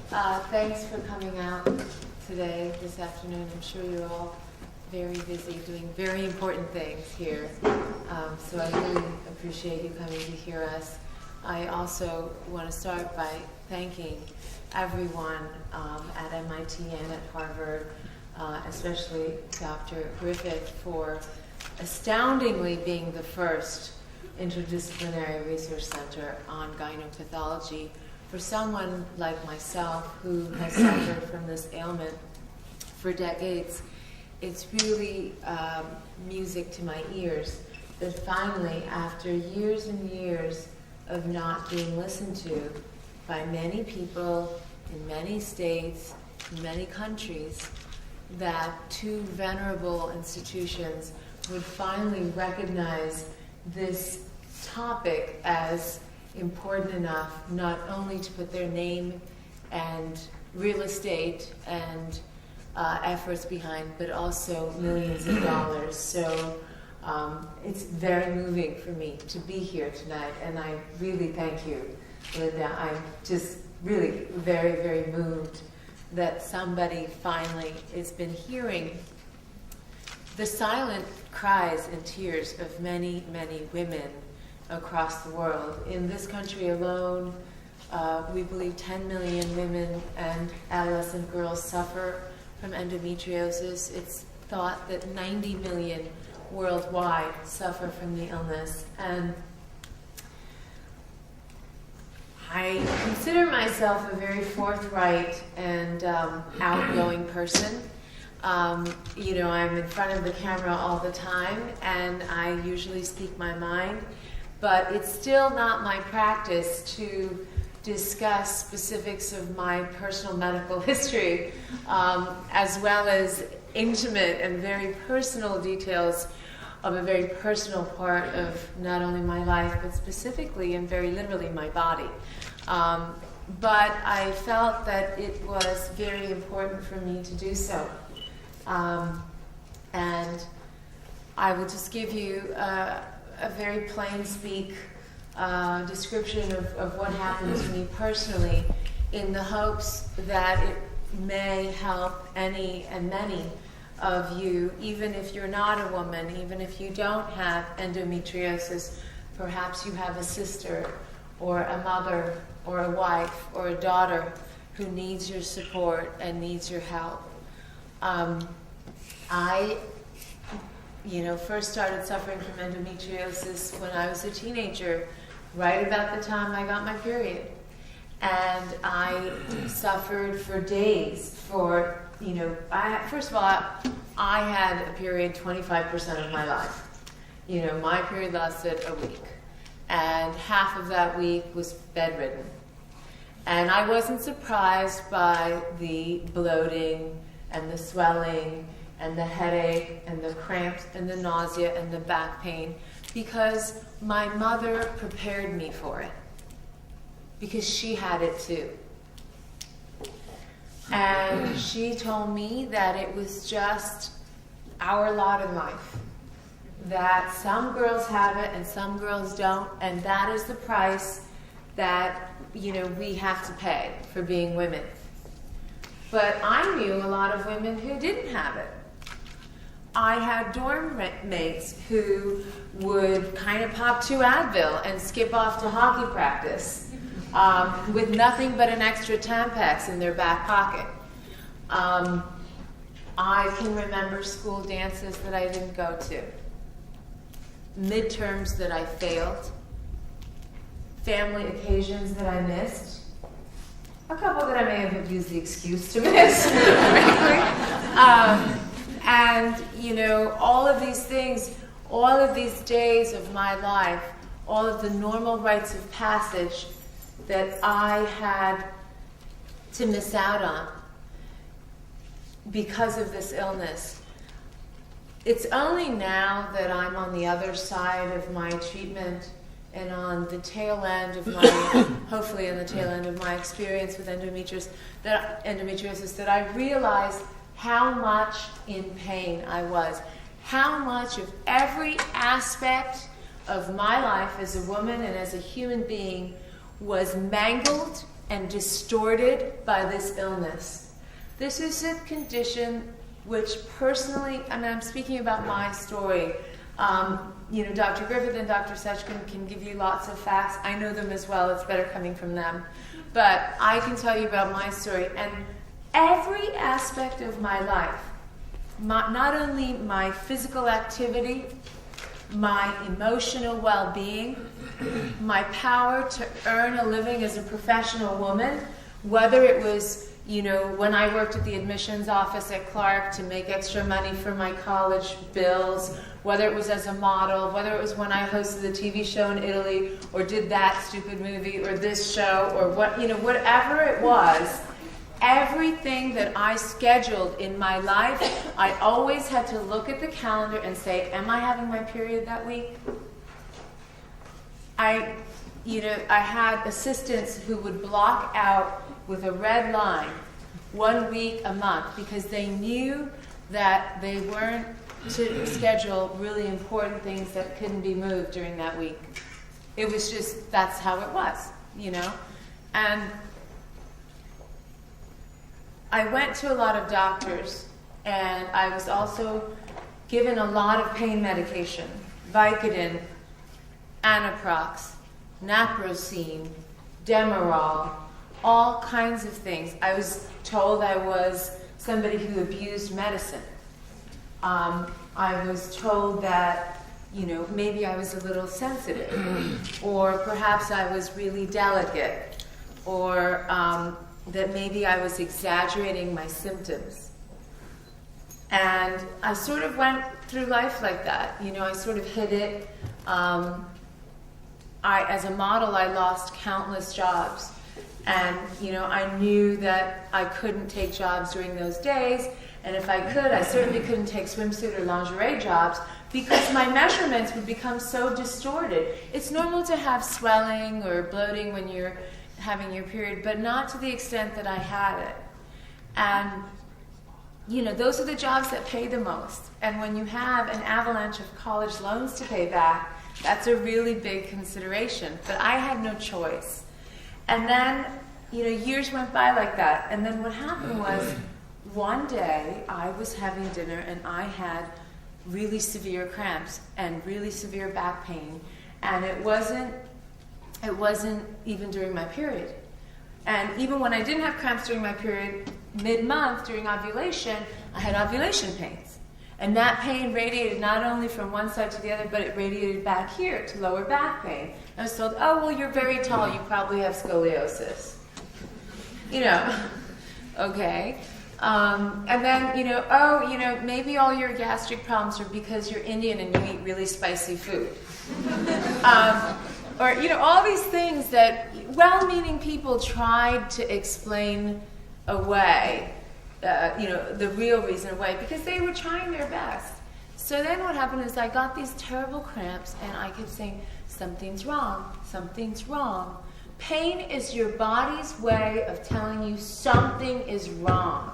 Thanks for coming out today, this afternoon. I'm sure you're all very busy doing very important things here. So I really appreciate you coming to hear us. I also want to start by thanking everyone at MIT and at Harvard, especially Dr. Griffith, for astoundingly being the first interdisciplinary research center on gynepathology for someone like myself who has suffered from this ailment for decades. It's really music to my ears that finally, after years and years of not being listened to by many people in many states, in many countries, that two venerable institutions would finally recognize this topic as important enough not only to put their name and real estate and efforts behind, but also millions of dollars. So it's very moving for me to be here tonight, and I really thank you, Linda. I'm just really very, very moved that somebody finally has been hearing the silent cries and tears of many, many women across the world. In this country alone, we believe 10 million women and adolescent girls suffer from endometriosis. It's thought that 90 million worldwide suffer from the illness. And I consider myself a very forthright and outgoing person. I'm in front of the camera all the time, and I usually speak my mind, but it's still not my practice to discuss specifics of my personal medical history, as well as intimate and very personal details of a very personal part of not only my life, but specifically and very literally my body. But I felt that it was very important for me to do so. And I will just give you a very plain speak description of what happened to me personally, in the hopes that it may help any and many of you, even if you're not a woman, even if you don't have endometriosis. Perhaps you have a sister or a mother or a wife or a daughter who needs your support and needs your help. I first started suffering from endometriosis when I was a teenager, right about the time I got my period. And I suffered for days first of all, I had a period 25% of my life. My period lasted a week. And half of that week was bedridden. And I wasn't surprised by the bloating and the swelling and the headache and the cramps and the nausea and the back pain, because my mother prepared me for it, because she had it too. And she told me that it was just our lot in life, that some girls have it and some girls don't, and that is the price that we have to pay for being women. But I knew a lot of women who didn't have it. I had dorm mates who would kind of pop 2 Advil and skip off to hockey practice with nothing but an extra Tampax in their back pocket. I can remember school dances that I didn't go to, midterms that I failed, family occasions that I missed, a couple that I may have used the excuse to miss, frankly. And, all of these things, all of these days of my life, all of the normal rites of passage that I had to miss out on because of this illness. It's only now that I'm on the other side of my treatment and on the tail end of my, hopefully on the tail end of my experience with endometriosis, that I realized how much in pain I was, how much of every aspect of my life as a woman and as a human being was mangled and distorted by this illness. This is a condition which personally, I mean, I'm speaking about my story. Dr. Griffith and Dr. Sechkin can give you lots of facts. I know them as well. It's better coming from them. But I can tell you about my story. And every aspect of my life, not only my physical activity, my emotional well-being, my power to earn a living as a professional woman, whether it was, when I worked at the admissions office at Clark to make extra money for my college bills, whether it was as a model, whether it was when I hosted the TV show in Italy, or did that stupid movie, or this show, or whatever it was, everything that I scheduled in my life, I always had to look at the calendar and say, am I having my period that week? I had assistants who would block out with a red line 1 week a month because they knew that they weren't to schedule really important things that couldn't be moved during that week. It was just, that's how it was, And I went to a lot of doctors, and I was also given a lot of pain medication, Vicodin, Anaprox, Naproxen, Demerol, all kinds of things. I was told I was somebody who abused medicine. I was told that, maybe I was a little sensitive, or perhaps I was really delicate, or that maybe I was exaggerating my symptoms. And I sort of went through life like that. I sort of hid it. As a model, I lost countless jobs. And, I knew that I couldn't take jobs during those days. And if I could, I certainly couldn't take swimsuit or lingerie jobs because my measurements would become so distorted. It's normal to have swelling or bloating when you're having your period, but not to the extent that I had it. And, those are the jobs that pay the most. And when you have an avalanche of college loans to pay back, that's a really big consideration. But I had no choice. And then, years went by like that. And then what happened was, one day I was having dinner and I had really severe cramps and really severe back pain. And it wasn't even during my period. And even when I didn't have cramps during my period, mid-month during ovulation, I had ovulation pains. And that pain radiated not only from one side to the other, but it radiated back here to lower back pain. I was told, oh, well, you're very tall, you probably have scoliosis. Okay. And then, maybe all your gastric problems are because you're Indian and you eat really spicy food. All these things that well-meaning people tried to explain away, the real reason away, because they were trying their best. So then what happened is I got these terrible cramps, and I kept saying, something's wrong, something's wrong. Pain is your body's way of telling you something is wrong.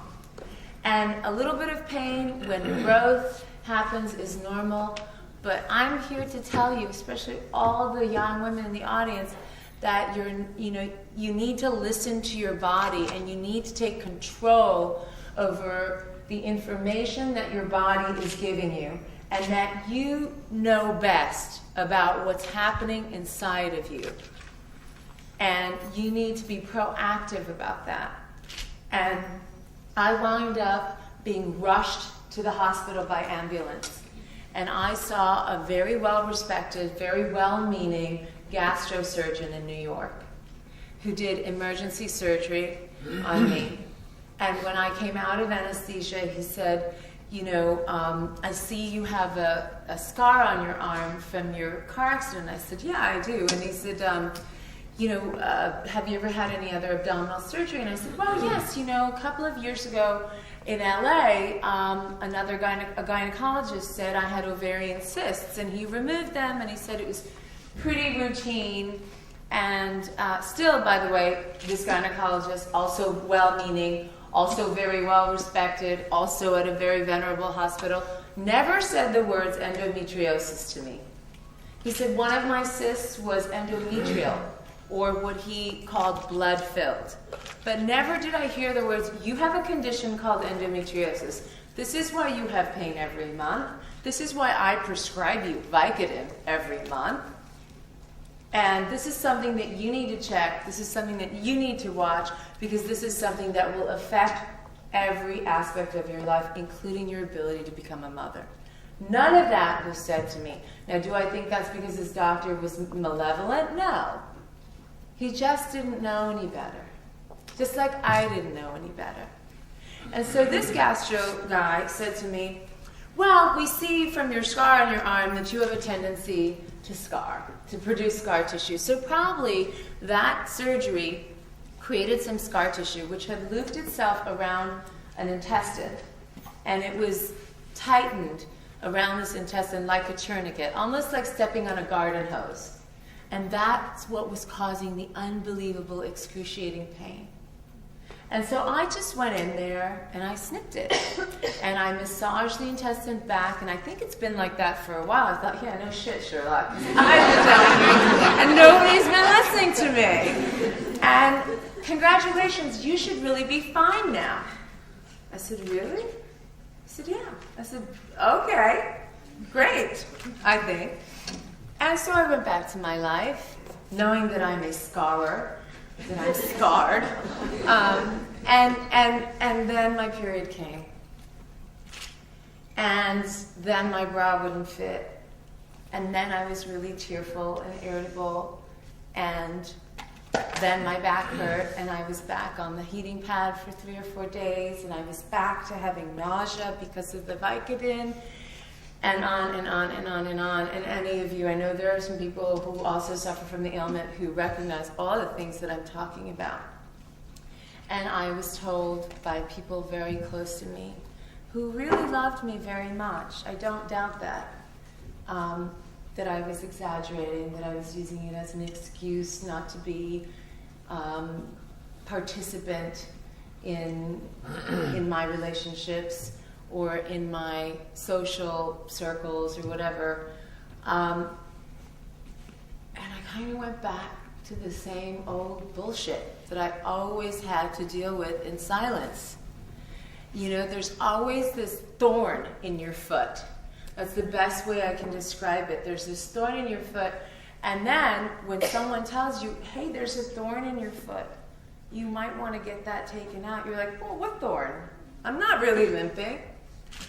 And a little bit of pain when growth happens is normal, but I'm here to tell you, especially all the young women in the audience, that you need to listen to your body and you need to take control over the information that your body is giving you, and that you know best about what's happening inside of you. And you need to be proactive about that. And I wound up being rushed to the hospital by ambulance. And I saw a very well-respected, very well-meaning gastrosurgeon in New York who did emergency surgery on me. And when I came out of anesthesia, he said, I see you have a scar on your arm from your car accident. I said, yeah, I do. And he said, have you ever had any other abdominal surgery? And I said, well, yes, a couple of years ago in LA, a gynecologist said I had ovarian cysts, and he removed them, and he said it was pretty routine. And still, by the way, this gynecologist, also well-meaning, also very well-respected, also at a very venerable hospital, never said the words endometriosis to me. He said one of my cysts was endometrial. or what he called blood-filled. But never did I hear the words, you have a condition called endometriosis. This is why you have pain every month. This is why I prescribe you Vicodin every month. And this is something that you need to check. This is something that you need to watch, because this is something that will affect every aspect of your life, including your ability to become a mother. None of that was said to me. Now, do I think that's because his doctor was malevolent? No. He just didn't know any better. Just like I didn't know any better. And so this gastro guy said to me, well, we see from your scar on your arm that you have a tendency to scar, to produce scar tissue. So probably that surgery created some scar tissue which had looped itself around an intestine, and it was tightened around this intestine like a tourniquet, almost like stepping on a garden hose. And that's what was causing the unbelievable excruciating pain. And so I just went in there and I snipped it. And I massaged the intestine back, and I think it's been like that for a while. I thought, yeah, no shit, Sherlock. I've been telling you, and nobody's been listening to me. And congratulations, you should really be fine now. I said, really? He said, yeah. I said, okay, great, I think. And so I went back to my life, knowing that I'm a scarer, that I'm scarred. And then my period came. And then my bra wouldn't fit. And then I was really tearful and irritable. And then my back hurt, and I was back on the heating pad for 3 or 4 days, and I was back to having nausea because of the Vicodin, and on and on and on and on. And any of you, I know there are some people who also suffer from the ailment who recognize all the things that I'm talking about. And I was told by people very close to me, who really loved me very much, I don't doubt that, that I was exaggerating, that I was using it as an excuse not to be participant in my relationships or in my social circles or whatever. And I kind of went back to the same old bullshit that I always had to deal with in silence. You know, there's always this thorn in your foot. That's the best way I can describe it. There's this thorn in your foot, and then when someone tells you, hey, there's a thorn in your foot, you might want to get that taken out. You're like, oh, what thorn? I'm not really limping.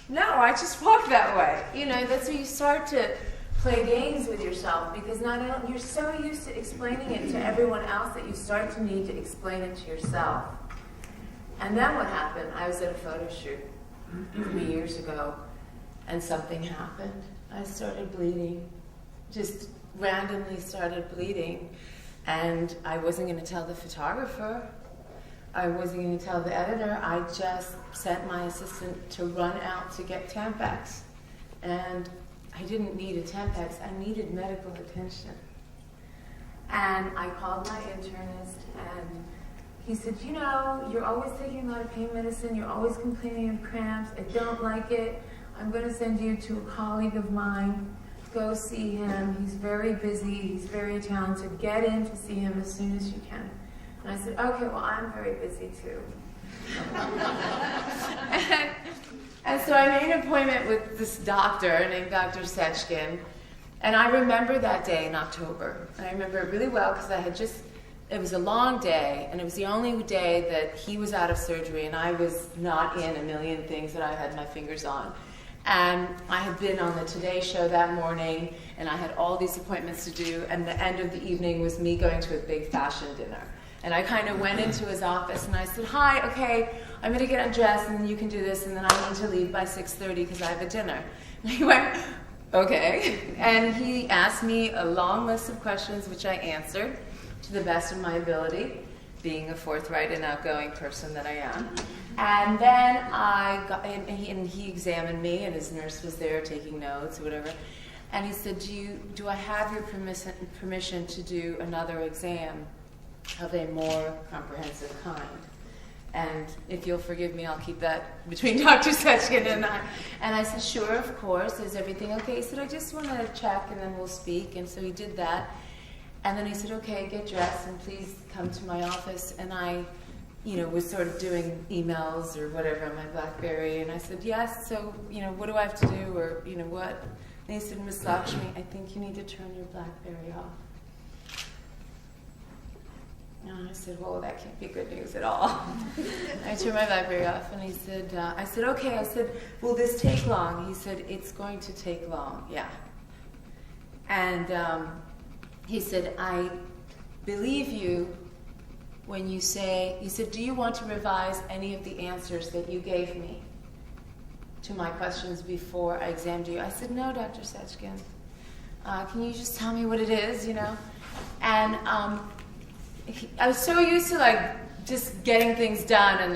No, I just walk that way. You know, that's where you start to play games with yourself, because you're so used to explaining it to everyone else that you start to need to explain it to yourself. And then what happened? I was at a photo shoot 3 years ago, and something happened. I started bleeding, just randomly started bleeding. And I wasn't going to tell the photographer. I wasn't going to tell the editor. I just sent my assistant to run out to get Tampax. And I didn't need a Tampax. I needed medical attention. And I called my internist, and he said, you know, you're always taking a lot of pain medicine. You're always complaining of cramps. I don't like it. I'm going to send you to a colleague of mine. Go see him. He's very busy. He's very talented. Get in to see him as soon as you can. And I said, okay, well, I'm very busy too. and so I made an appointment with this doctor named Dr. Sechkin. And I remember that day in October. And I remember it really well because it was a long day, and it was the only day that he was out of surgery and I was not in a million things that I had my fingers on. And I had been on the Today Show that morning, and I had all these appointments to do, and the end of the evening was me going to a big fashion dinner. And I kind of went into his office, and I said, hi, okay, I'm going to get undressed, and then you can do this, and then I need to leave by 6:30 because I have a dinner. And he went, okay. And he asked me a long list of questions, which I answered to the best of my ability, being a forthright and outgoing person that I am. And then and he examined me, and his nurse was there taking notes or whatever. And he said, do I have your permission to do another exam of a more comprehensive kind? And if you'll forgive me, I'll keep that between Dr. Sechkin and I. And I said, sure, of course. Is everything okay? He said, I just want to check, and then we'll speak. And so he did that. And then he said, okay, get dressed and please come to my office. And I, was sort of doing emails or whatever on my BlackBerry. And I said, yes, so, what do I have to do or, what? And he said, Miss Lakshmi, I think you need to turn your BlackBerry off. And I said, well, that can't be good news at all. I turned my BlackBerry off and he said, I said, okay. I said, will this take long? He said, it's going to take long, yeah. And he said, I believe you when you say, he said, do you want to revise any of the answers that you gave me to my questions before I examined you? I said, no, Dr. Sechkin. Can you just tell me what it is, And I was so used to just getting things done and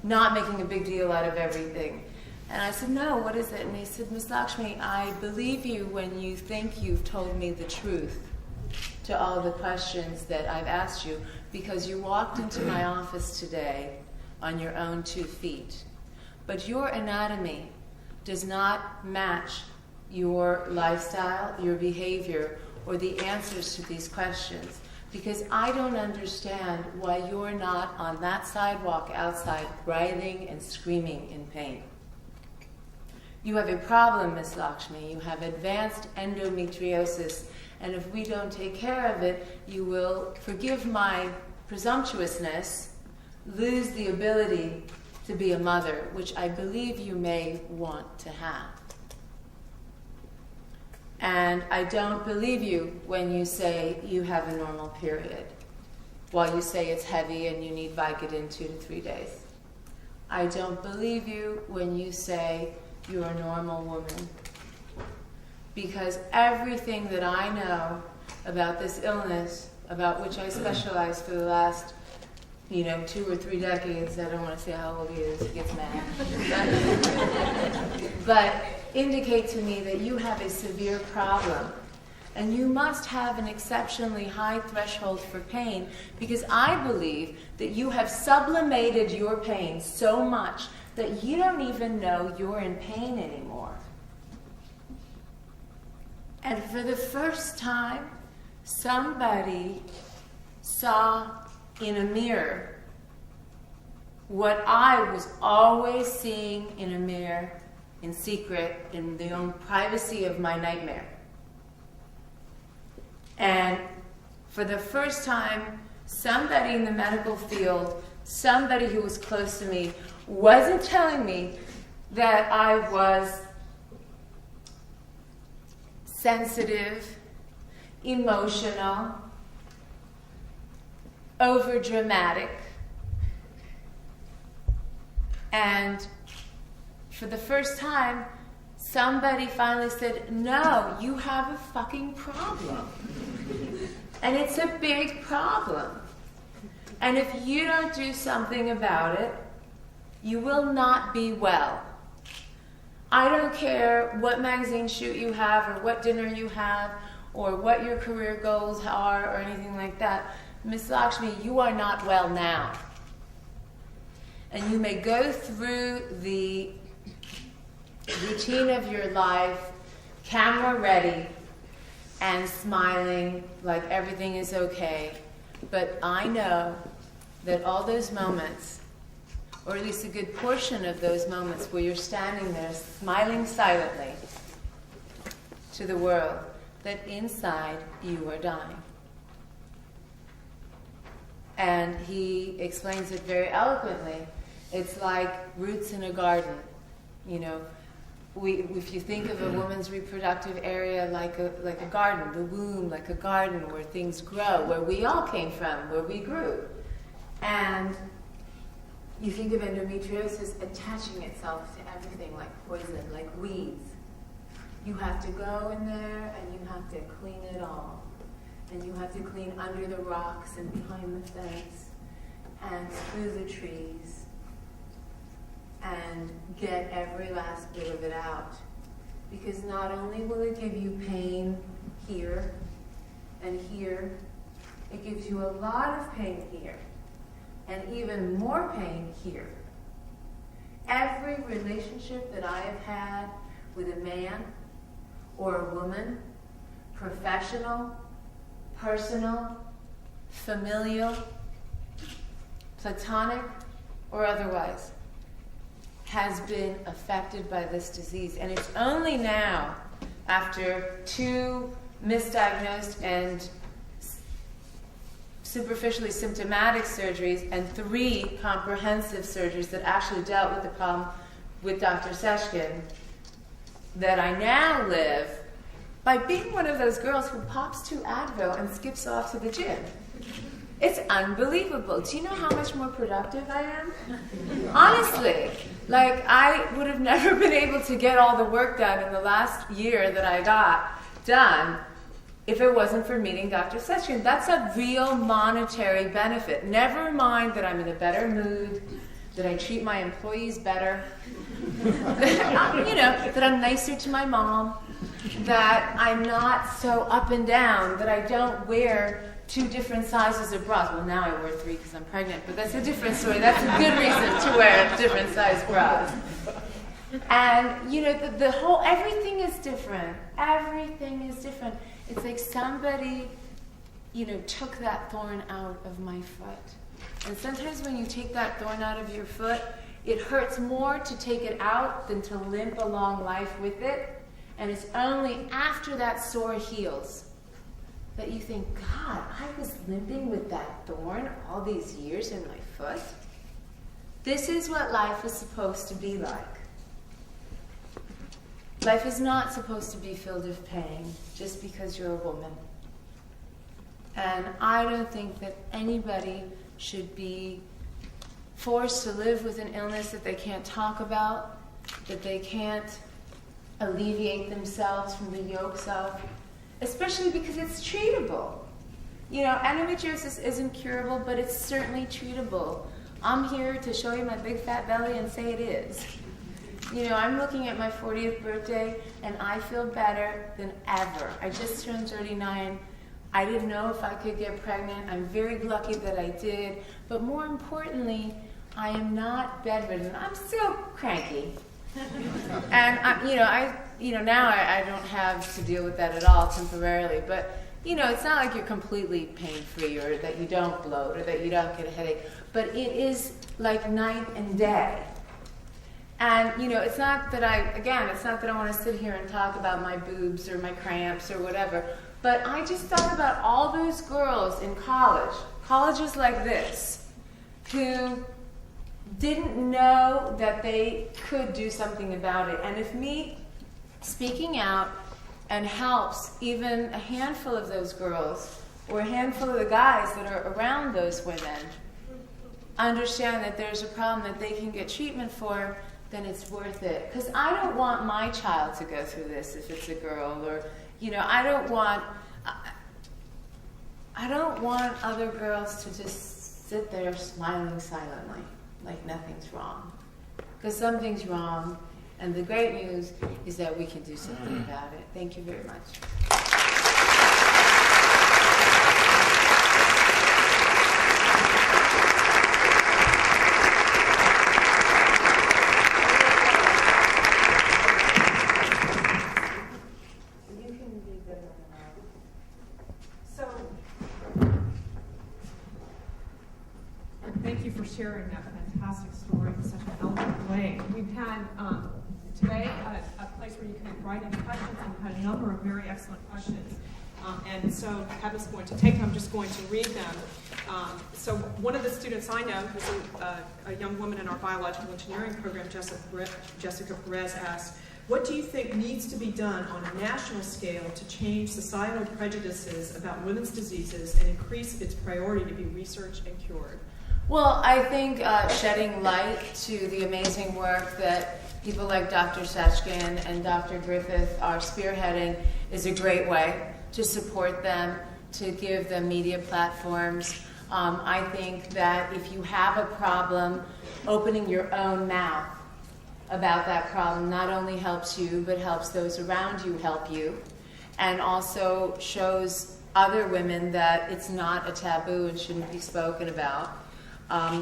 not making a big deal out of everything. And I said, no, what is it? And he said, Miss Lakshmi, I believe you when you think you've told me the truth to all the questions that I've asked you, because you walked into my office today on your own 2 feet. But your anatomy does not match your lifestyle, your behavior, or the answers to these questions, because I don't understand why you're not on that sidewalk outside writhing and screaming in pain. You have a problem, Miss Lakshmi. You have advanced endometriosis, and if we don't take care of it, you will, forgive my presumptuousness, lose the ability to be a mother, which I believe you may want to have. And I don't believe you when you say you have a normal period, while you say it's heavy and you need Vicodin 2 to 3 days. I don't believe you when you say you're a normal woman, because everything that I know about this illness, about which I specialize for the last 2 or 3 decades, I don't want to say how old he is, he gets mad, but indicate to me that you have a severe problem, and you must have an exceptionally high threshold for pain, because I believe that you have sublimated your pain so much that you don't even know you're in pain anymore. And for the first time, somebody saw in a mirror what I was always seeing in a mirror, in secret, in the own privacy of my nightmare. And for the first time, somebody in the medical field, somebody who was close to me, wasn't telling me that I was sensitive, emotional, overdramatic. And for the first time, somebody finally said, no, you have a fucking problem. And it's a big problem. And if you don't do something about it, you will not be well. I don't care what magazine shoot you have or what dinner you have or what your career goals are or anything like that. Miss Lakshmi, you are not well now. And you may go through the routine of your life, camera ready, and smiling like everything is okay. But I know that all those moments, or at least a good portion of those moments where you're standing there smiling silently to the world, that inside you are dying. And he explains it very eloquently. It's like roots in a garden. If you think of a woman's reproductive area like a garden, the womb like a garden where things grow, where we all came from, where we grew. And you think of endometriosis attaching itself to everything like poison, like weeds. You have to go in there and you have to clean it all. And you have to clean under the rocks and behind the fence and through the trees and get every last bit of it out. Because not only will it give you pain here and here, it gives you a lot of pain here and even more pain here. Every relationship that I have had with a man or a woman, professional personal, familial, platonic, or otherwise, has been affected by this disease. And it's only now, after 2 misdiagnosed and superficially symptomatic surgeries and 3 comprehensive surgeries that actually dealt with the problem with Dr. Seshkin, that I now live by being one of those girls who pops 2 Advil and skips off to the gym. It's unbelievable. Do you know how much more productive I am? Honestly, like I would have never been able to get all the work done in the last year that I got done if it wasn't for meeting Dr. Seshkin. That's a real monetary benefit. Never mind that I'm in a better mood, that I treat my employees better, that I'm nicer to my mom, that I'm not so up and down, that I don't wear 2 different sizes of bras. Well, now I wear 3 because I'm pregnant, but that's a different story. That's a good reason to wear different size bras. And, the whole, everything is different. Everything is different. It's like somebody, took that thorn out of my foot. And sometimes when you take that thorn out of your foot, it hurts more to take it out than to limp along life with it. And it's only after that sore heals that you think, God, I was limping with that thorn all these years in my foot. This is what life is supposed to be like. Life is not supposed to be filled with pain just because you're a woman. And I don't think that anybody should be forced to live with an illness that they can't talk about, that they can't alleviate themselves from the yokes of, especially because it's treatable. Endometriosis isn't curable, but it's certainly treatable. I'm here to show you my big fat belly and say it is. I'm looking at my 40th birthday, and I feel better than ever. I just turned 39. I didn't know if I could get pregnant. I'm very lucky that I did. But more importantly, I am not bedridden. I'm still cranky. And now I don't have to deal with that at all temporarily. But it's not like you're completely pain-free, or that you don't bloat, or that you don't get a headache. But it is like night and day. And it's not that I want to sit here and talk about my boobs or my cramps or whatever. But I just thought about all those girls in colleges like this, who didn't know that they could do something about it. And if me speaking out and helps even a handful of those girls, or a handful of the guys that are around those women, understand that there's a problem that they can get treatment for, then it's worth it. Because I don't want my child to go through this if it's a girl, or I don't want other girls to just sit there smiling silently like nothing's wrong. Because something's wrong, and the great news is that we can do something about it. Thank you very much. Sharing that fantastic story in such an eloquent way. We've had today a place where you can write in questions, and we've had a number of very excellent questions. And so Padma's going to take them. I'm just going to read them. So one of the students I know, who's a young woman in our biological engineering program, Jessica Perez, asked, what do you think needs to be done on a national scale to change societal prejudices about women's diseases and increase its priority to be researched and cured? Well, I think shedding light to the amazing work that people like Dr. Seshkin and Dr. Griffith are spearheading is a great way to support them, to give them media platforms. I think that if you have a problem, opening your own mouth about that problem not only helps you, but helps those around you help you, and also shows other women that it's not a taboo and shouldn't be spoken about.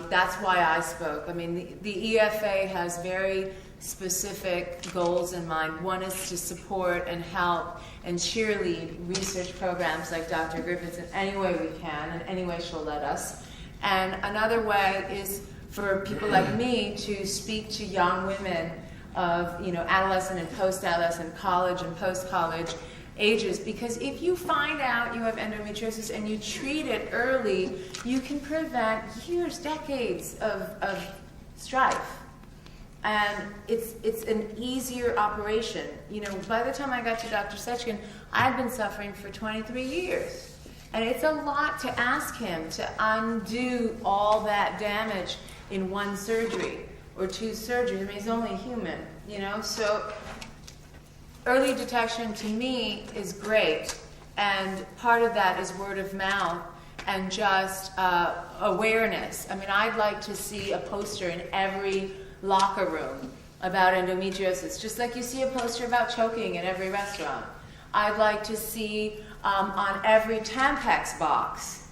That's why I spoke. I mean, the EFA has very specific goals in mind. One is to support and help and cheerlead research programs like Dr. Griffith's in any way we can, in any way she'll let us. And another way is for people like me to speak to young women of, you know, adolescent and post-adolescent, college and post-college ages, because if you find out you have endometriosis and you treat it early, you can prevent years, decades of strife. And it's an easier operation. You know, by the time I got to Dr. Sechkin, I'd been suffering for 23 years. And it's a lot to ask him to undo all that damage in one surgery or two surgeries. I mean, he's only human, you know? So early detection to me is great. And part of that is word of mouth and just awareness. I mean, I'd like to see a poster in every locker room about endometriosis, just like you see a poster about choking in every restaurant. I'd like to see on every Tampax box,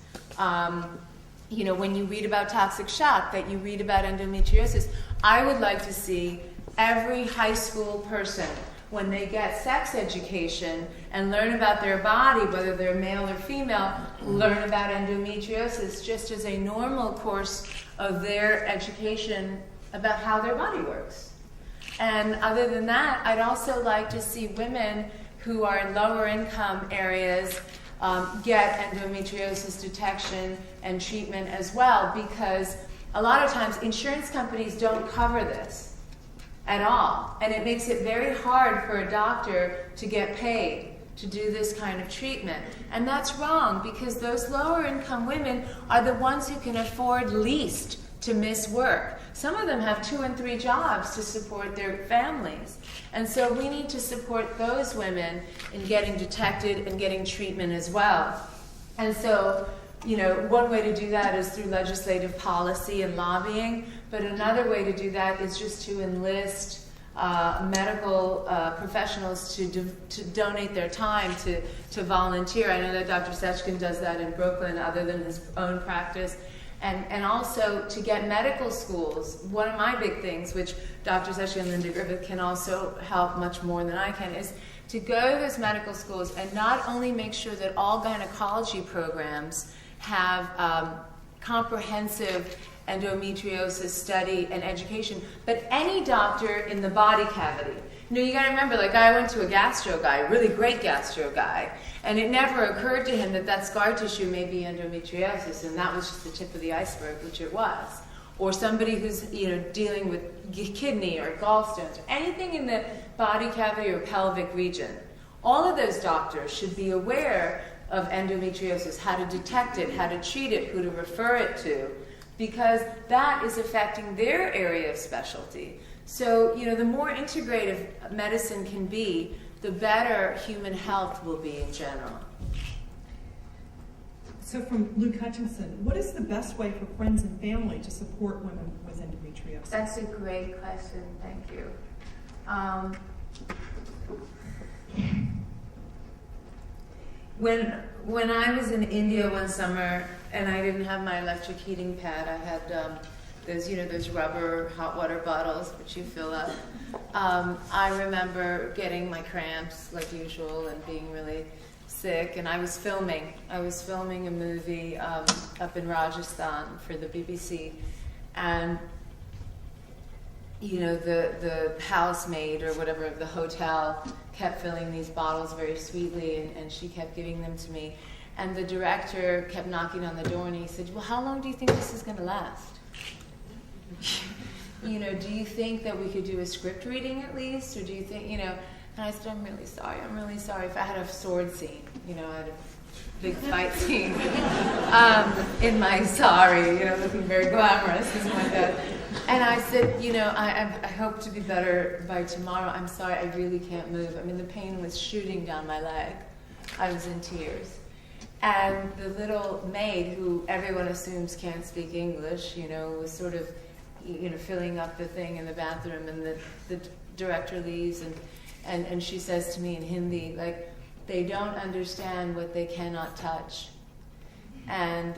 you know, when you read about toxic shock, that you read about endometriosis. I would like to see every high school person, when they get sex education and learn about their body, whether they're male or female, learn about endometriosis just as a normal course of their education about how their body works. And other than that, I'd also like to see women who are in lower income areas get endometriosis detection and treatment as well, because a lot of times insurance companies don't cover this at all. And it makes it very hard for a doctor to get paid to do this kind of treatment. And that's wrong, because those lower income women are the ones who can afford least to miss work. Some of them have 2 and 3 jobs to support their families. And so we need to support those women in getting detected and getting treatment as well. And so, you know, one way to do that is through legislative policy and lobbying, but another way to do that is just to enlist medical professionals to donate their time to volunteer. I know that Dr. Sechkin does that in Brooklyn, other than his own practice. And also to get medical schools. One of my big things, which Dr. Sechkin and Linda Griffith can also help much more than I can, is to go to those medical schools and not only make sure that all gynecology programs have comprehensive endometriosis study and education, but any doctor in the body cavity. You know, you gotta remember, like, I went to a gastro guy, a really great gastro guy, and it never occurred to him that that scar tissue may be endometriosis, and that was just the tip of the iceberg, which it was. Or somebody who's, you know, dealing with kidney or gallstones, or anything in the body cavity or pelvic region. All of those doctors should be aware of endometriosis, how to detect it, how to treat it, who to refer it to, because that is affecting their area of specialty. So, you know, the more integrative medicine can be, the better human health will be in general. So from Luke Hutchinson, what is the best way for friends and family to support women with endometriosis? That's a great question. Thank you. When I was in India one summer and I didn't have my electric heating pad, I had those rubber hot water bottles which you fill up. I remember getting my cramps like usual and being really sick, and I was filming a movie up in Rajasthan for the BBC, and you know, the housemaid or whatever of the hotel kept filling these bottles very sweetly, and she kept giving them to me. And the director kept knocking on the door, and he said, well, how long do you think this is going to last? You know, do you think that we could do a script reading at least? Or do you think, you know, and I said, I'm really sorry. If I had a sword scene, you know, I had a big fight scene in my sari, you know, looking very glamorous, something like that. And I said, you know, I hope to be better by tomorrow. I'm sorry, I really can't move. I mean, the pain was shooting down my leg. I was in tears. And the little maid, who everyone assumes can't speak English, you know, was sort of, you know, filling up the thing in the bathroom, and the director leaves, and she says to me in Hindi, like, they don't understand what they cannot touch. And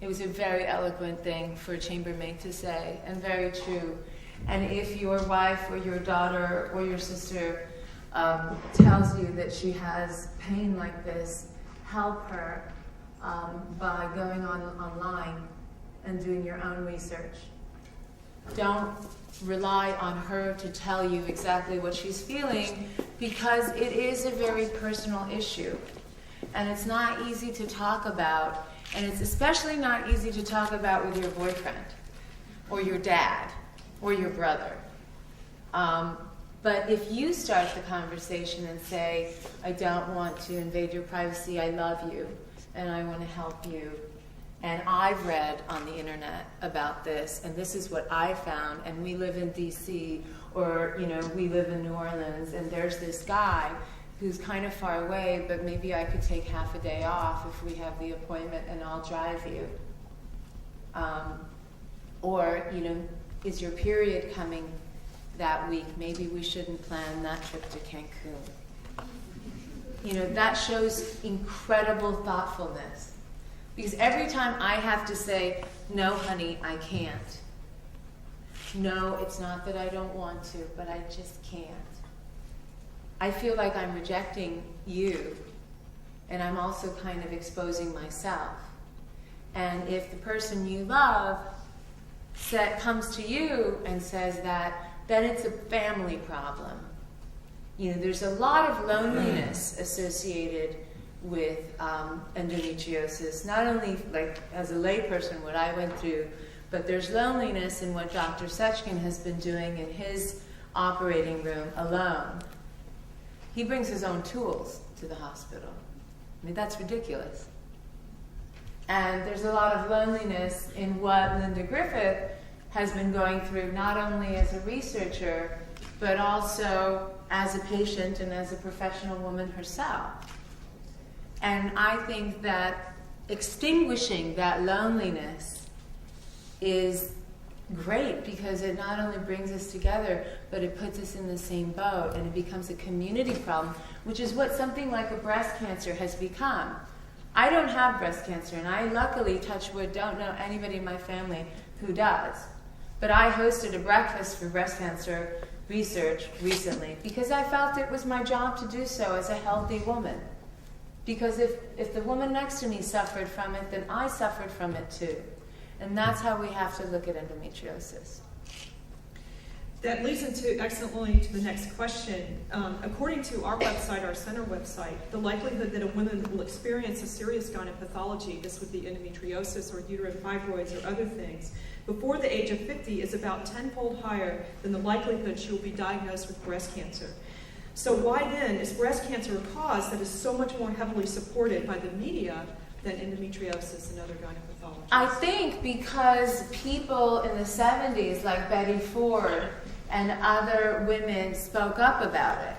it was a very eloquent thing for a chambermaid to say, and very true. And if your wife or your daughter or your sister tells you that she has pain like this, help her by going online and doing your own research. Don't rely on her to tell you exactly what she's feeling, because it is a very personal issue. And it's not easy to talk about, and it's especially not easy to talk about with your boyfriend, or your dad, or your brother. But if you start the conversation and say, I don't want to invade your privacy, I love you, and I want to help you, and I've read on the internet about this, and this is what I found, and we live in DC, or we live in New Orleans, and there's this guy who's kind of far away, but maybe I could take half a day off if we have the appointment, and I'll drive you. Or, is your period coming that week? Maybe we shouldn't plan that trip to Cancun. That shows incredible thoughtfulness. Because every time I have to say, no, honey, I can't. No, it's not that I don't want to, but I just can't. I feel like I'm rejecting you, and I'm also kind of exposing myself. And if the person you love comes to you and says that, then it's a family problem. There's a lot of loneliness associated with endometriosis, not only like as a layperson what I went through, but there's loneliness in what Dr. Sechkin has been doing in his operating room alone. He brings his own tools to the hospital. I mean, that's ridiculous. And there's a lot of loneliness in what Linda Griffith has been going through, not only as a researcher, but also as a patient and as a professional woman herself. And I think that extinguishing that loneliness is great, because it not only brings us together, but it puts us in the same boat, and it becomes a community problem, which is what something like a breast cancer has become. I don't have breast cancer, and I luckily, touch wood, don't know anybody in my family who does. But I hosted a breakfast for breast cancer research recently because I felt it was my job to do so as a healthy woman. Because if the woman next to me suffered from it, then I suffered from it too. And that's how we have to look at endometriosis. That leads into excellently to the next question. According to our website, our center website, the likelihood that a woman will experience a serious gynepathology, this would be endometriosis or uterine fibroids or other things, before the age of 50 is about 10-fold higher than the likelihood she will be diagnosed with breast cancer. So why then is breast cancer a cause that is so much more heavily supported by the media than endometriosis and other gynepathologies? I think because people in the 70s, like Betty Ford and other women, spoke up about it.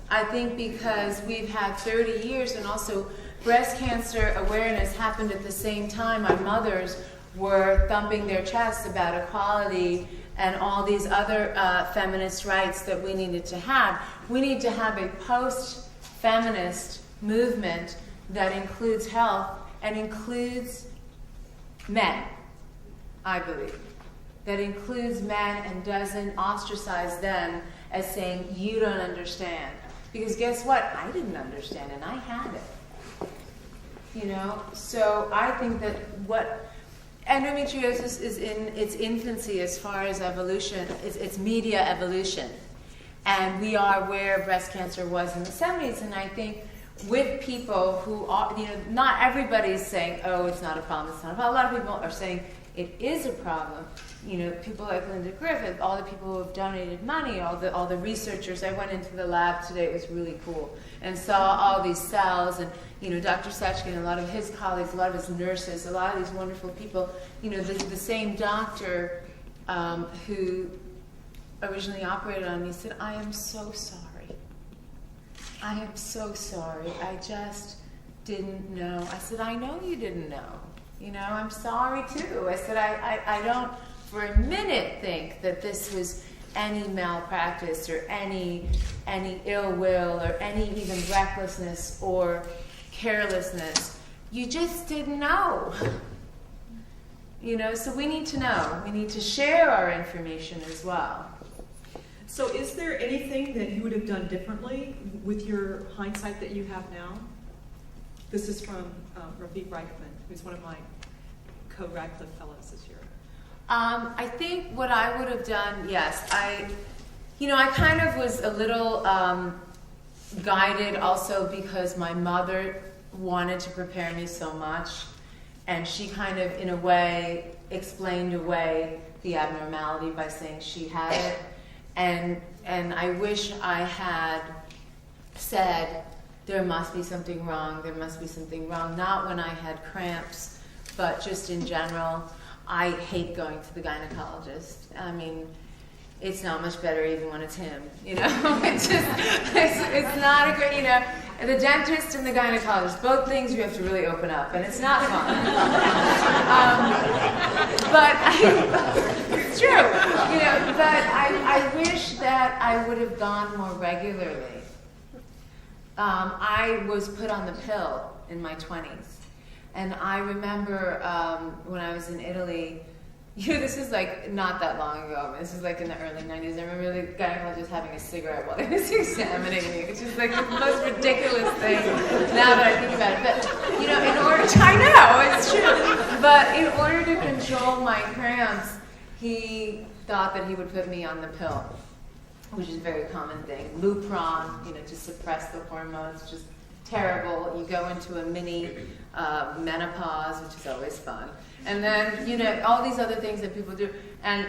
I think because we've had 30 years, and also breast cancer awareness happened at the same time our mothers were thumping their chests about equality and all these other feminist rights that we needed to have. We need to have a post-feminist movement that includes health and includes men, I believe. That includes men and doesn't ostracize them as saying, you don't understand. Because guess what? I didn't understand, and I had it. So I think that what endometriosis is in its infancy as far as evolution, it's media evolution. And we are where breast cancer was in the 70s, and I think with people who are, not everybody's saying, oh, it's not a problem, it's not a problem. A lot of people are saying it is a problem. People like Linda Griffith, all the people who have donated money, all the researchers. I went into the lab today, it was really cool, and saw all these cells, and Dr. Sechkin, a lot of his colleagues, a lot of his nurses, a lot of these wonderful people, the same doctor who originally operated on me said, I am so sorry. I am so sorry. I just didn't know. I said, I know you didn't know. I'm sorry too. I said, I don't for a minute think that this was any malpractice or any ill will or any even recklessness or carelessness. You just didn't know. So we need to know. We need to share our information as well. So is there anything that you would have done differently with your hindsight that you have now? This is from Rafiq Reichman, who's one of my co-Radcliffe Fellows this year. I think what I would have done, yes, I kind of was a little guided also because my mother wanted to prepare me so much, and she kind of, in a way, explained away the abnormality by saying she had it. And I wish I had said, there must be something wrong, not when I had cramps, but just in general. I hate going to the gynecologist. I mean, it's not much better even when it's him, it's not a great, the dentist and the gynecologist, both things you have to really open up, and it's not fun. It's true, but I wish that I would have gone more regularly. I was put on the pill in my 20s. And I remember when I was in Italy, this is like not that long ago. This is like in the early 90s. I remember the gynecologist having a cigarette while he was examining me, which is like the most ridiculous thing now that I think about it. But, in order to, I know, it's true. But in order to control my cramps, he thought that he would put me on the pill, which is a very common thing. Lupron, to suppress the hormones, just terrible. You go into a mini menopause, which is always fun. And then, all these other things that people do. And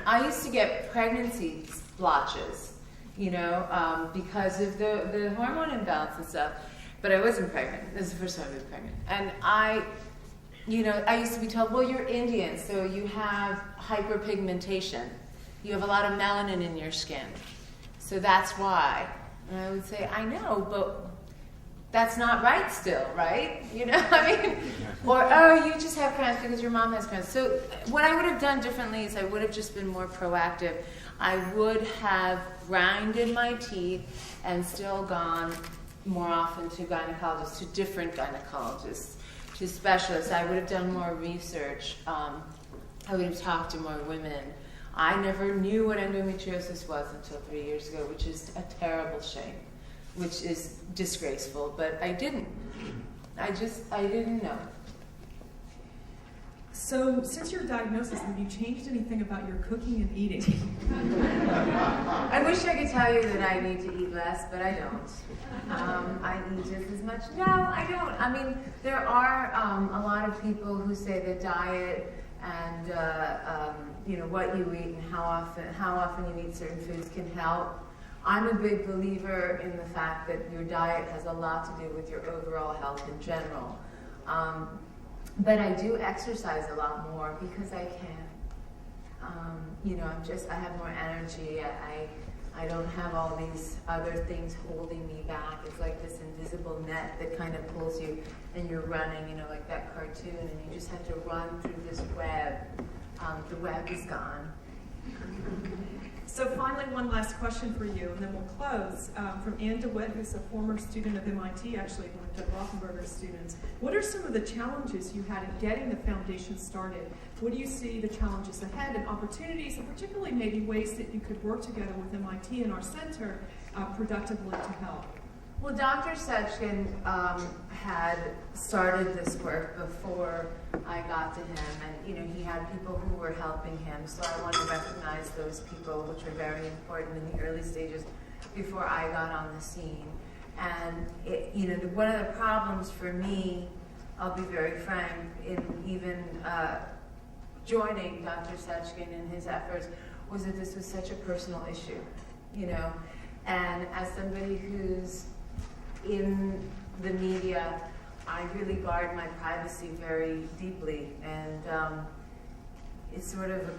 I used to get pregnancy splotches, because of the hormone imbalance and stuff. But I wasn't pregnant. This is the first time I've been pregnant. And I used to be told, well, you're Indian, so you have hyperpigmentation. You have a lot of melanin in your skin. So that's why. And I would say, I know, but that's not right still, right? Or, oh, you just have cramps because your mom has cramps. So what I would have done differently is I would have just been more proactive. I would have grinded my teeth and still gone more often to gynecologists, to different gynecologists, to specialists. I would have done more research. I would have talked to more women. I never knew what endometriosis was until 3 years ago, which is a terrible shame, which is disgraceful, but I didn't. I didn't know. So, since your diagnosis, have you changed anything about your cooking and eating? I wish I could tell you that I need to eat less, but I don't. I eat just as much. No, I don't. I mean, there are a lot of people who say that diet and what you eat and how often you eat certain foods can help. I'm a big believer in the fact that your diet has a lot to do with your overall health in general. But I do exercise a lot more because I can. I have more energy. I don't have all these other things holding me back. It's like this invisible net that kind of pulls you, and you're running, like that cartoon, and you just have to run through this web. The web is gone. So finally, one last question for you, and then we'll close. From Ann DeWitt, who's a former student of MIT, actually one of Doug Rothenberger's students. What are some of the challenges you had in getting the foundation started? What do you see the challenges ahead and opportunities, and particularly maybe ways that you could work together with MIT and our center productively to help? Well, Dr. Sechkin had started this work before I got to him, and he had people who were helping him. So I want to recognize those people, which were very important in the early stages before I got on the scene. And one of the problems for me, I'll be very frank, in even joining Dr. Sechkin and his efforts, was that this was such a personal issue, And as somebody who's in the media, I really guard my privacy very deeply, and it's sort of a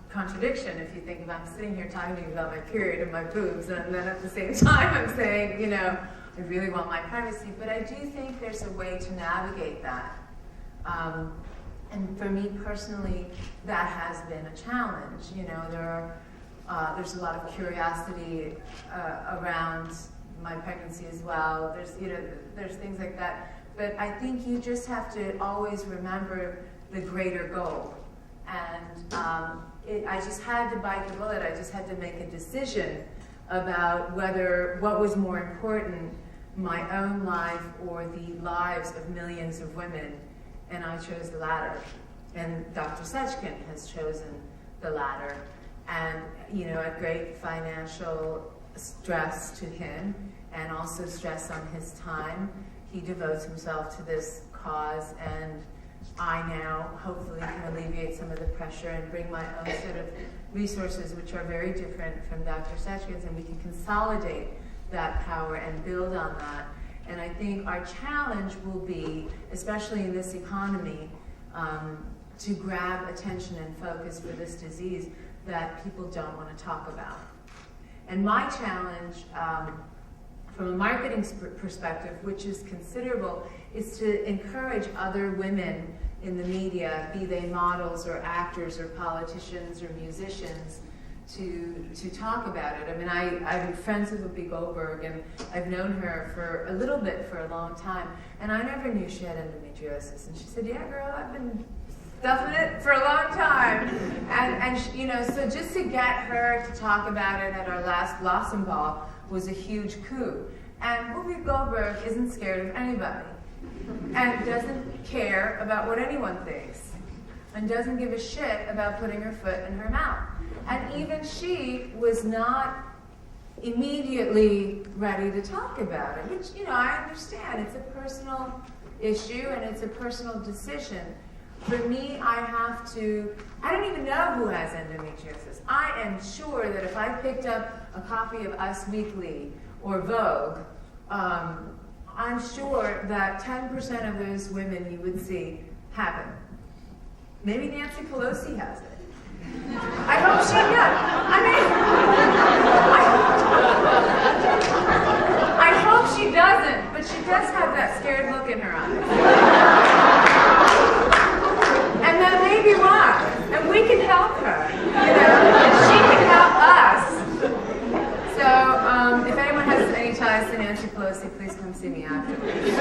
contradiction if you think of I'm sitting here talking to you about my period and my boobs, and then at the same time I'm saying, I really want my privacy, but I do think there's a way to navigate that. And for me personally, that has been a challenge. There's a lot of curiosity around my pregnancy as well. There's things like that. But I think you just have to always remember the greater goal. And I just had to bite the bullet. I just had to make a decision about what was more important, my own life or the lives of millions of women, and I chose the latter. And Dr. Sechkin has chosen the latter, and at great financial stress to him, and also stress on his time, he devotes himself to this cause, and I now hopefully can alleviate some of the pressure and bring my own set of resources, which are very different from Dr. Sechkin's, and we can consolidate that power and build on that. And I think our challenge will be, especially in this economy, to grab attention and focus for this disease that people don't want to talk about. And my challenge, from a marketing perspective, which is considerable, is to encourage other women in the media, be they models or actors or politicians or musicians, to talk about it. I mean, I'm friends with Whoopi Goldberg, and I've known her for a little bit for a long time, and I never knew she had endometriosis. And she said, "Yeah, girl, I've been stuffing it for a long time." And so just to get her to talk about it at our last Blossom Ball was a huge coup. And Whoopi Goldberg isn't scared of anybody, and doesn't care about what anyone thinks, and doesn't give a shit about putting her foot in her mouth. And even she was not immediately ready to talk about it, which, I understand. It's a personal issue and it's a personal decision. For me, I don't even know who has endometriosis. I am sure that if I picked up a copy of Us Weekly or Vogue, I'm sure that 10% of those women you would see have it. Maybe Nancy Pelosi has it. I hope she does. I hope she doesn't, but she does have that scared look in her eyes. And that may be wrong. And we can help her, and she can help us. So if anyone has any ties to Nancy Pelosi, please come see me afterwards.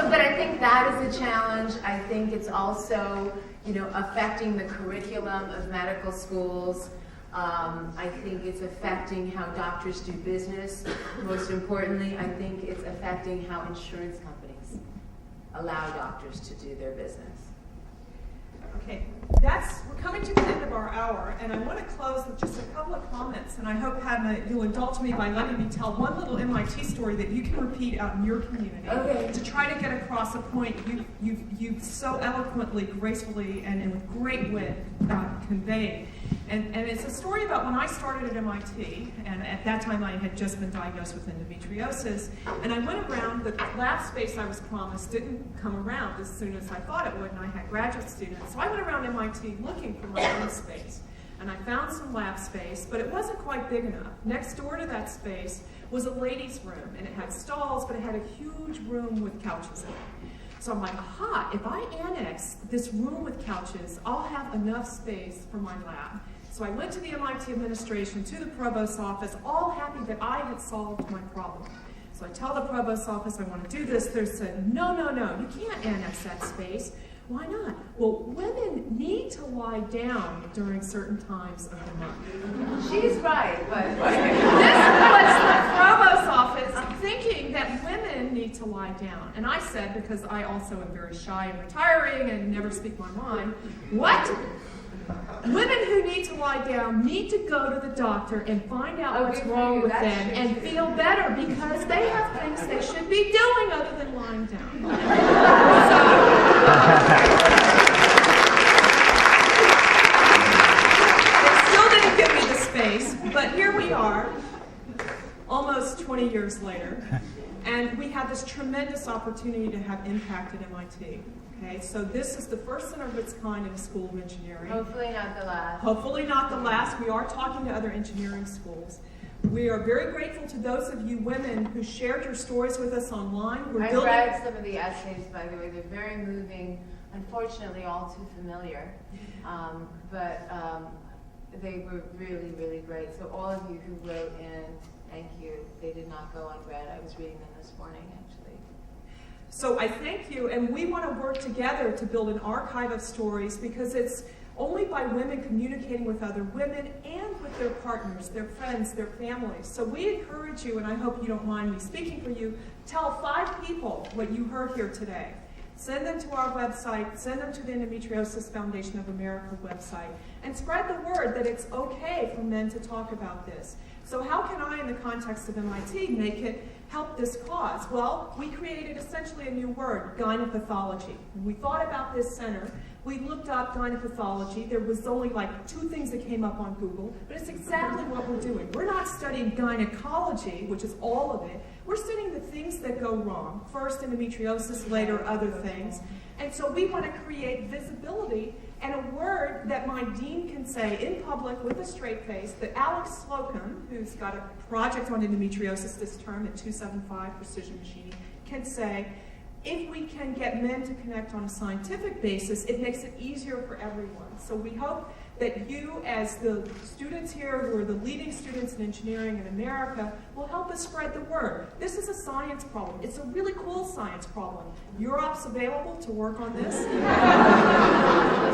But I think that is a challenge. I think it's also, affecting the curriculum of medical schools. I think it's affecting how doctors do business. Most importantly, I think it's affecting how insurance companies allow doctors to do their business. Okay, we're coming to the end of our hour, and I want to close with just a couple of comments, and I hope, Padma, you'll indulge me by letting me tell one little MIT story that you can repeat out in your community, to try to get across a point you've so eloquently, gracefully, and with great wit conveyed. And it's a story about when I started at MIT, and at that time I had just been diagnosed with endometriosis, and I went around, the lab space I was promised didn't come around as soon as I thought it would, and I had graduate students. So I went around MIT looking for my own space, and I found some lab space, but it wasn't quite big enough. Next door to that space was a ladies' room, and it had stalls, but it had a huge room with couches in it. So I'm like, aha, if I annex this room with couches, I'll have enough space for my lab. So I went to the MIT administration, to the provost's office, all happy that I had solved my problem. So I tell the provost's office I want to do this. They said, no, you can't annex that space. Why not? Well, women need to lie down during certain times of the month. She's right, but this was the provost's office thinking that women need to lie down. And I said, because I also am very shy and retiring and never speak my mind, what? Women who need to lie down need to go to the doctor and find out what's wrong with them and feel better, because they have things they should be doing other than lying down. It still didn't give me the space, but here we are, almost 20 years later, and we have this tremendous opportunity to have impact at MIT. Okay, so this is the first center of its kind in a school of engineering. hopefully not the last. Hopefully not the last. We are talking to other engineering schools. We are very grateful to those of you women who shared your stories with us online. I read some of the essays, by the way. They're very moving. Unfortunately, all too familiar. But they were really, really great. So all of you who wrote in, thank you. They did not go unread. I was reading them this morning, actually. So I thank you, and we want to work together to build an archive of stories, because it's only by women communicating with other women and with their partners, their friends, their families. So we encourage you, and I hope you don't mind me speaking for you, tell 5 people what you heard here today. Send them to our website, send them to the Endometriosis Foundation of America website, and spread the word that it's okay for men to talk about this. So how can I, in the context of MIT, make it help this cause? Well, we created essentially a new word, gynepathology. When we thought about this center, we looked up gynepathology. There was only like 2 things that came up on Google, but it's exactly what we're doing. We're not studying gynecology, which is all of it. We're studying the things that go wrong. First endometriosis, later other things. And so we want to create visibility and a word that my dean can say in public with a straight face, that Alex Slocum, who's got a project on endometriosis this term at 275 Precision Machining, can say, if we can get men to connect on a scientific basis, it makes it easier for everyone. So we hope that you, as the students here who are the leading students in engineering in America, will help us spread the word. This is a science problem. It's a really cool science problem. Europe's available to work on this.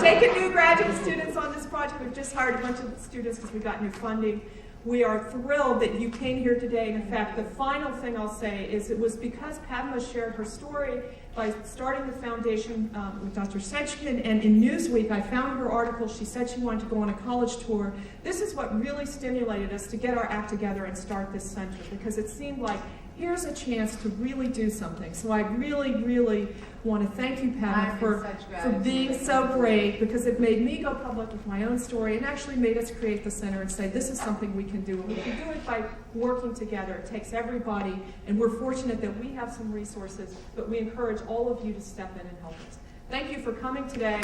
Taking new graduate students on this project. We've just hired a bunch of students because we got new funding. We are thrilled that you came here today. And in fact, the final thing I'll say is it was because Padma shared her story by starting the foundation with Dr. Sechkin, and in Newsweek I found her article. She said she wanted to go on a college tour. This is what really stimulated us to get our act together and start this center, because it seemed like here's a chance to really do something. So I really, really want to thank you, Padma, for being so great, because it made me go public with my own story and actually made us create the center and say this is something we can do. And we can do it by working together. It takes everybody, and we're fortunate that we have some resources, but we encourage all of you to step in and help us. Thank you for coming today.